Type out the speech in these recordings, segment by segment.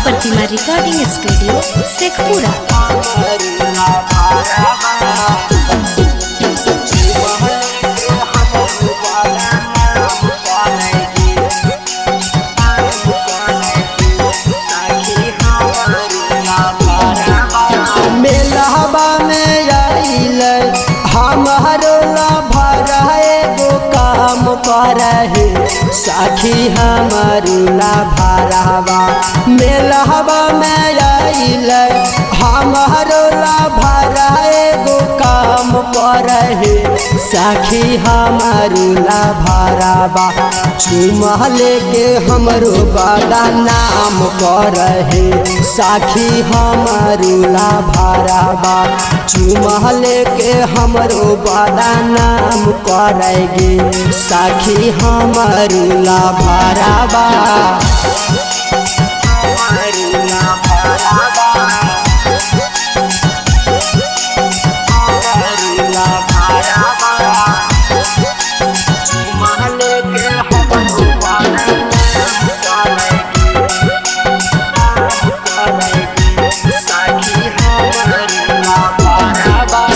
प्रतिमा recording studio Sheikhpura. मेलहबा में आइल हमारो लाभर एगो काम करहे साखी हमारो लाभरवा। मेलहबा में आइल हमारो लाभर एगो काम करहे साखी हमारो लाभरवा। चुमा लेके हमरो बड़ा नाम करहे साखी हमारो लाभरवा। चुमा लेके हमरो बड़ा नाम करेगे साखी हमारो लाभरवा।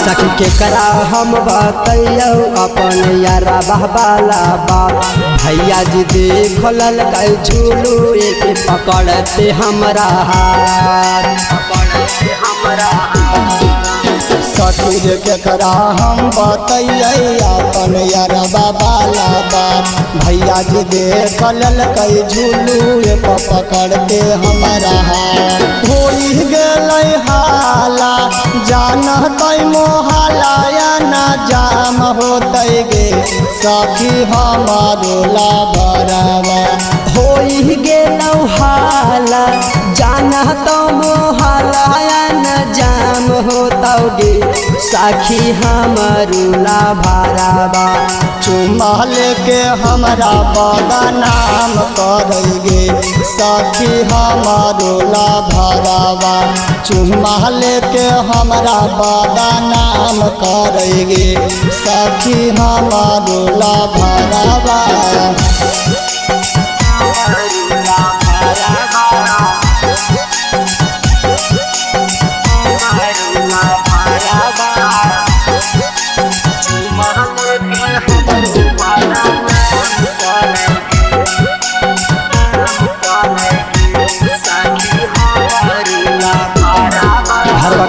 सखी के करा हम बतैयो अपन यारा बहबाला बाप। भैया जी देख ललकै झूलू एक पकड़ते हमरा हाथ। सखी के करा हम बतैयो अपन यारा बहबाला बाप। भैया जी देख ललकै झूलू एक पकड़ते हमरा हाथ। होई गेलै हाला जानतै मोहला या ना जाम होतै गे सखी हमारो लाभरवा। होई गेलौ हाला जानत मोहला या न जाम होतौ गे साखी हमारो लाभरवा। चुमा लेके हमरा बड़ा नाम करेगे सखी हमारो लाभरवा। चुमा लेके हमरा बड़ा नाम करेगे सखी हमारो लाभरवा।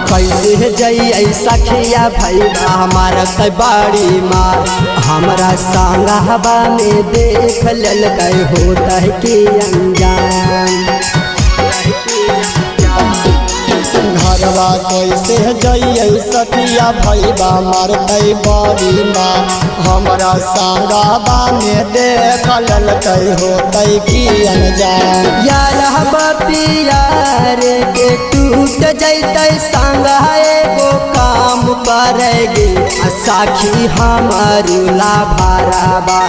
कैसे जइयै सखिया भैया हमारा तै बड़ी मार। हमरा संगहबा में देख ललकै होता है कि अनजान। घरवा कैसे जइयै सखिया भैया मारतै बड़ी माँ। हमरा संगवा में देख ललकै होतै कि अनजान। यार बपियार के टूट जैतै संग एगो काम करेगे साखी हमारो लाभरवा।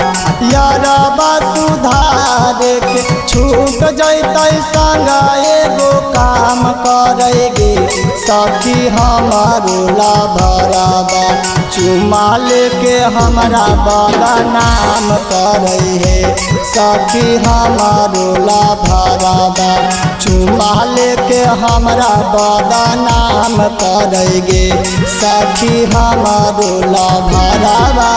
यारबा सुधार के छूट जैतै संग एगो काम करेगे सखी हमारो लाभरवा। चुमा लेके हमरा बड़ा नाम करे है सखी हमारो लाभरवा। चुमा लेके हमरा बड़ा नाम करेगे सखी हमारो लाभरवा।